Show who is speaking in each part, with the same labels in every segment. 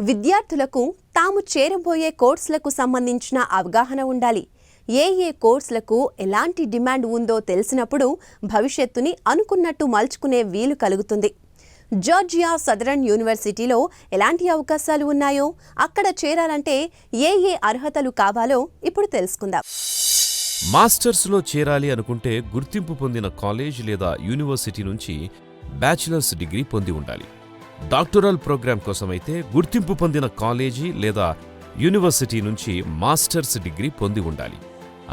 Speaker 1: విద్యార్థులకు తాము చేరబోయే కోర్సులకు సంబంధించిన అవగాహన ఉండాలి. ఏ కోర్సులకు ఎలాంటి డిమాండ్ ఉందో తెలిసినప్పుడు భవిష్యత్తుని అనుకున్నట్టు మలుచుకునే వీలు కలుగుతుంది. జార్జియా సదరన్ యూనివర్సిటీలో ఎలాంటి అవకాశాలు ఉన్నాయో, అక్కడ చేరాలంటే ఏ అర్హతలు కావాలో ఇప్పుడు తెలుసుకుందాం.
Speaker 2: మాస్టర్స్లో చేరాలి అనుకుంటే గుర్తింపు పొందిన కాలేజ్ లేదా యూనివర్సిటీ నుంచి బ్యాచిలర్స్ డిగ్రీ పొంది ఉండాలి. డాక్టరల్ ప్రోగ్రాం కోసమైతే గుర్తింపు పొందిన కాలేజీ లేదా యూనివర్సిటీ నుంచి మాస్టర్స్ డిగ్రీ పొంది ఉండాలి.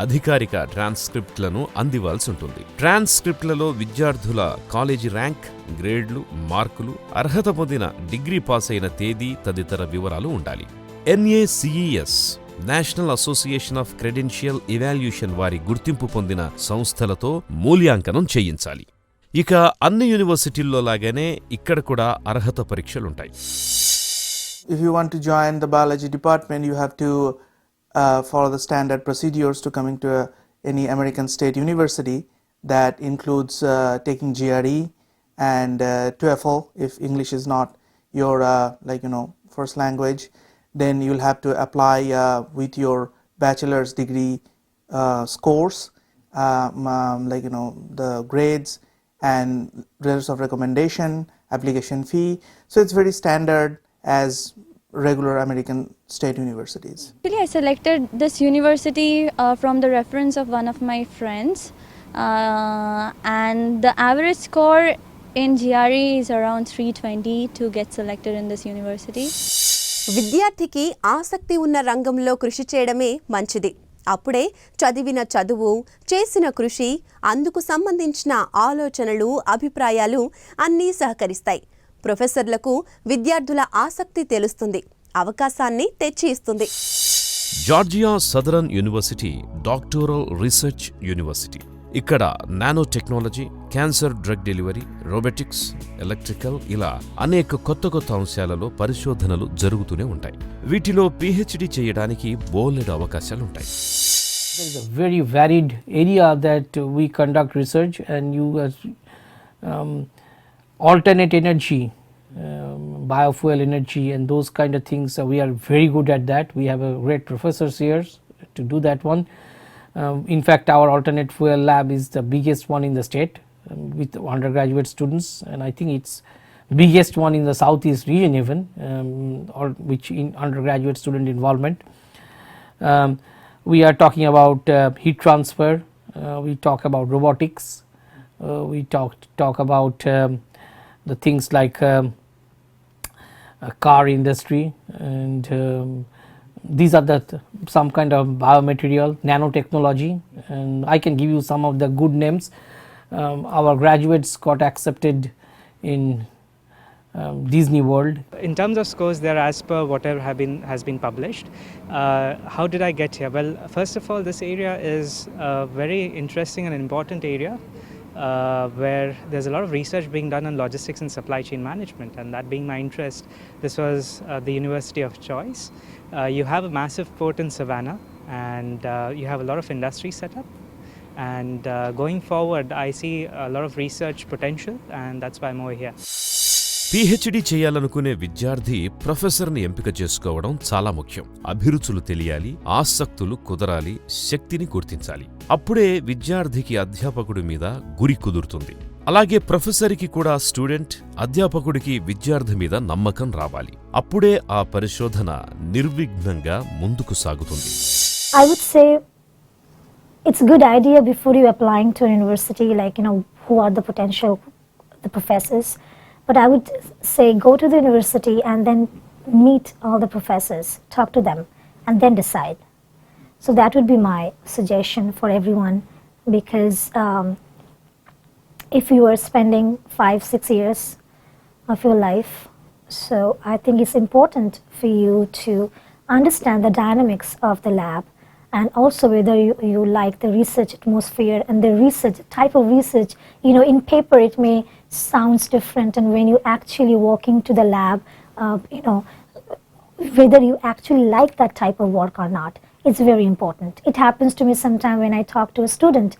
Speaker 2: అధికారిక ట్రాన్స్క్రిప్ట్లను అందివ్వాల్సి ఉంటుంది. ట్రాన్స్క్రిప్ట్లలో విద్యార్థుల కాలేజీ ర్యాంక్, గ్రేడ్లు, మార్కులు, అర్హత పొందిన డిగ్రీ పాస్ అయిన తేదీ తదితర వివరాలు ఉండాలి. NACES national association of credential evaluation వారి గుర్తింపు పొందిన సంస్థలతో మూల్యాంకనం చేయించాలి. ఇక అన్ని యూనివర్సిటీల్లో లాగానే ఇక్కడ కూడా అర్హత పరీక్షలుంటాయి.
Speaker 3: If you want to join the biology department, you have to follow the standard procedures to coming to any American state university. That includes taking GRE and TOEFL if English is not your first language. Then you'll have to apply with your bachelor's degree scores, the grades and letters of recommendation, application fee. So it's very standard as regular American state universities.
Speaker 4: Actually, I selected this university from the reference of one of my friends, and the average score in GRE is around 320 to get selected in this university.
Speaker 1: విద్యార్థికి ఆసక్తి ఉన్న రంగంలో కృషి చేయడమే మంచిది. అప్పుడే చదివిన చదువు, చేసిన కృషి, అందుకు సంబంధించిన ఆలోచనలు, అభిప్రాయాలు అన్నీ సహకరిస్తాయి. ప్రొఫెసర్లకు విద్యార్థుల ఆసక్తి తెలుస్తుంది, అవకాశాన్ని తెచ్చి ఇస్తుంది.
Speaker 2: Georgia Southern University doctoral research university. ఇక్కడ nanotechnology, cancer drug delivery, robotics, electrical ఇలా అనేక కొత్త అంశాలలో పరిశోధనలు జరుగుతూనే ఉంటాయి. వీటిలో PhD చేయడానికి బోలెడు అవకాశాలుంటాయి.
Speaker 5: There is a very varied area that we conduct research, and you alternate energy, biofuel energy and those kind of things, we are very good at that. We have a great professors here to do that one. In fact, our alternate fuel lab is the biggest one in the state with undergraduate students, and I think it's biggest one in the southeast region even, or which in undergraduate student involvement. We are talking about heat transfer, we talk about robotics, we talk about the things like car industry, and these are some kind of biomaterial, nanotechnology, and I can give you some of the good names. Our graduates got accepted in Disney World.
Speaker 6: In terms of scores, they're as per whatever has been published. How did I get here? Well, first of all, this area is a very interesting and important area where there's a lot of research being done on logistics and supply chain management, and that being my interest, this was the university of choice. You have a massive port in Savannah, and you have a lot of industry set up, and going forward I see a lot of research potential, and that's why I'm over here.
Speaker 2: PhD చేయాలనుకునే విద్యార్థి ప్రొఫెసర్ని ఎంపిక చేసుకోవడం చాలా ముఖ్యం. అభిరుచులు తెలియాలి, ఆసక్తులు కుదరాలి, శక్తిని గుర్తించాలి. అప్పుడే విద్యార్థికి అధ్యాపకుడి మీద గురి కుదురుతుంది. అలాగే ప్రొఫెసర్కి కూడా స్టూడెంట్, అధ్యాపకుడికి విద్యార్థి మీద నమ్మకం రావాలి. అప్పుడే ఆ పరిశోధన నిర్విఘ్నంగా ముందుకు సాగుతుంది.
Speaker 7: I would say it's a good idea before you applying to a university, who are the professors. But I would say go to the university and then meet all the professors, talk to them, and then decide. So that would be my suggestion for everyone, because if you are spending 5-6 years of your life, so I think it's important for you to understand the dynamics of the lab, and also whether you like the research atmosphere and the research type of research. In paper it may sounds different, and when you actually walk into the lab, whether you actually like that type of work or not, it's very important. It happens to me sometimes when I talk to a student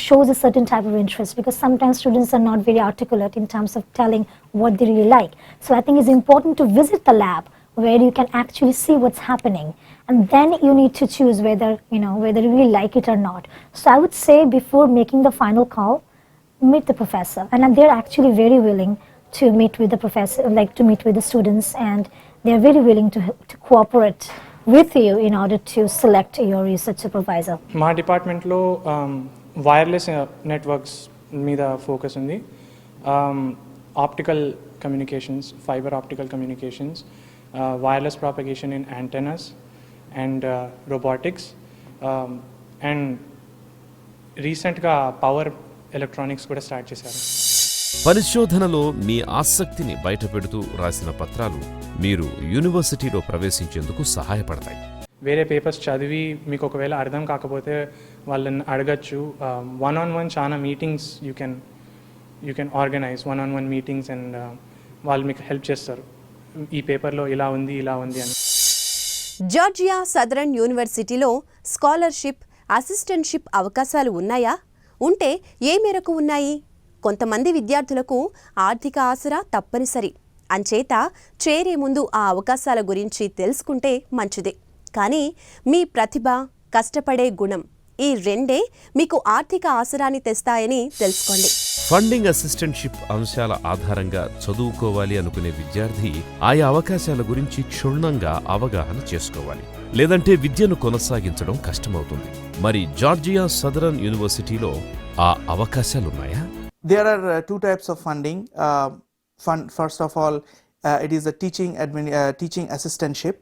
Speaker 7: shows a certain type of interest, because sometimes students are not very articulate in terms of telling what they really like. So I think it's important to visit the lab where you can actually see what's happening, and then you need to choose whether whether you really like it or not. So I would say before making the final call, meet the professor, and they're actually very willing to meet with the professor, like to meet with the students, and they're very willing to cooperate with you in order to select your research supervisor.
Speaker 8: మా డిపార్ట్మెంట్లో wireless networks మీద focus ఉంది. Optical communications, fibre optical communications, wireless propagation in antennas, and robotics, and రీసెంట్గా power electronics కూడా start చేశారు.
Speaker 2: పరిశోధనలో మీ ఆసక్తిని బయటపెడుతూ రాసిన పత్రాలు మీరు యూనివర్సిటీలో ప్రవేశించేందుకు సహాయపడతాయి.
Speaker 8: వేరే పేపర్స్ చదివి మీకు ఒకవేళ అర్థం కాకపోతే వాళ్ళని అడగచ్చు. వన్ చాలా meetings you can organise one meetings, and వాళ్ళు మీకు హెల్ప్ చేస్తారు. ఈ పేపర్లో ఇలా ఉంది అని.
Speaker 1: జార్జియా సదరన్ యూనివర్సిటీలో స్కాలర్షిప్, అసిస్టెంట్షిప్ అవకాశాలు ఉన్నాయా? ఉంటే ఏ మేరకు ఉన్నాయి? కొంతమంది విద్యార్థులకు ఆర్థిక ఆసరా తప్పనిసరి. అంచేత చేరే ముందు ఆ అవకాశాల గురించి తెలుసుకుంటే మంచిదే. కానీ మీ ప్రతిభ, కష్టపడే గుణం ఈ రెండే మీకు ఆర్థిక ఆసరాన్ని తెస్తాయని తెలుసుకోండి.
Speaker 2: ఫండింగ్ అసిస్టెంట్షిప్ అంశాల ఆధారంగా చదువుకోవాలి అనుకునే విద్యార్థి ఆయా అవకాశాల గురించి క్షుణ్ణంగా అవగాహన చేసుకోవాలి. లేదంటే విద్యను కొనసాగించడం కష్టమవుతుంది. మరి జార్జియా సదరన్ యూనివర్సిటీలో ఆ అవకాశాలున్నాయా?
Speaker 3: There are two types of funding. First of all, it is a teaching assistantship,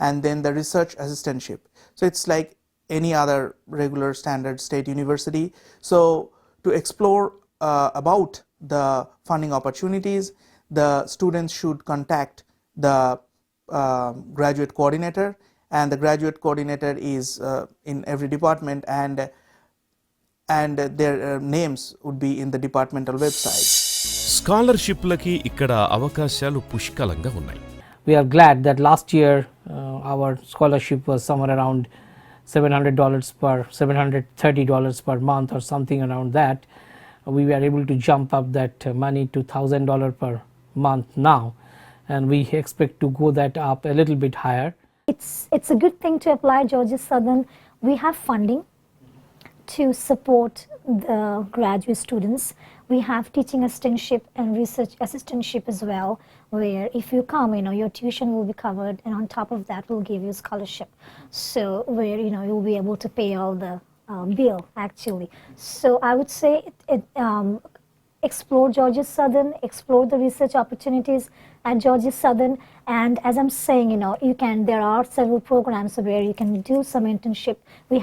Speaker 3: and then the research assistantship. So it's like any other regular standard state university. So to explore about the funding opportunities, the students should contact the graduate coordinator, and the graduate coordinator is in every department, and their names would be in the departmental website.
Speaker 2: స్కాలర్షిప్లకి ఇక్కడ అవకాశాలు పుష్కలంగా ఉన్నాయి.
Speaker 5: We are glad that last year our scholarship was somewhere around $730 per month or something around that. We were able to jump up that money to $1,000 per month now, and we expect to go that up a little bit higher.
Speaker 7: It's a good thing to apply Georgia Southern. We have funding to support the graduate students. We have teaching assistantship and research assistantship as well, where if you come, your tuition will be covered, and on top of that we'll give you scholarship. So where you'll be able to pay all the bill actually. So I would say explore Georgia Southern, explore the research opportunities at Georgia Southern, and as I'm saying, there are several programs where you can do some internship. We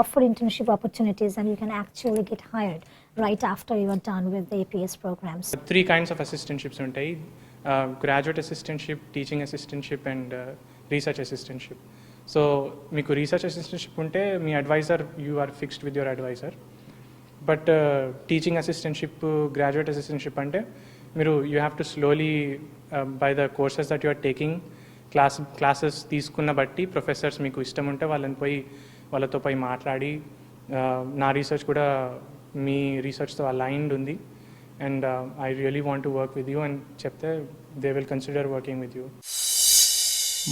Speaker 7: offer internship opportunities, and you can actually get hired right after you are done with the APS programs.
Speaker 8: 3 kinds of assistantships ఉంటాయి: graduate assistantship, teaching assistantship, and research assistantship. So మీకు research assistantship ఉంటే మీ advisor, you are fixed with your advisor. But teaching assistantship, graduate assistantship అంటే మీరు you have to slowly by the courses that you are taking, classes తీసుకున్న బట్టి professors మీకు ఇష్టం ఉంటే వాళ్ళతో పోయి మాట్లాడి, నా రీసెర్చ్ కూడా మీ రీసెర్చ్తో అలైన్డ్ ఉంది, and I really want to work with you అని చెప్తే they will consider working with you.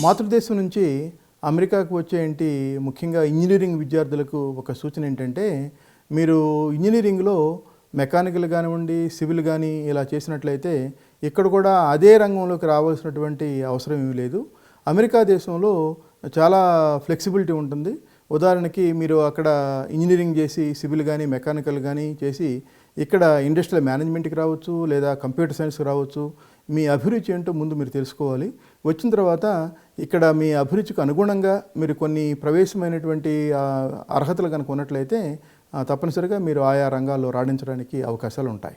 Speaker 9: మాతృదేశం నుంచి అమెరికాకు వచ్చే ముఖ్యంగా ఇంజనీరింగ్ విద్యార్థులకు ఒక సూచన ఏంటంటే, మీరు ఇంజనీరింగ్లో మెకానికల్ కానివ్వండి, సివిల్ కానీ ఇలా చేసినట్లయితే ఇక్కడ కూడా అదే రంగంలోకి రావాల్సినటువంటి అవసరం ఏమీ లేదు. అమెరికా దేశంలో చాలా ఫ్లెక్సిబిలిటీ ఉంటుంది. ఉదాహరణకి మీరు అక్కడ ఇంజనీరింగ్ చేసి సివిల్ కానీ మెకానికల్ కానీ చేసి ఇక్కడ ఇండస్ట్రియల్ మేనేజ్మెంట్కి రావచ్చు, లేదా కంప్యూటర్ సైన్స్కి రావచ్చు. మీ అభిరుచి ఏంటో ముందు మీరు తెలుసుకోవాలి. వచ్చిన తర్వాత ఇక్కడ మీ అభిరుచికి అనుగుణంగా మీరు కొన్ని ప్రవేశమైనటువంటి అర్హతలు కనుక ఉన్నట్లయితే తప్పనిసరిగా మీరు ఆయా రంగాల్లో రాణించడానికి అవకాశాలు ఉంటాయి.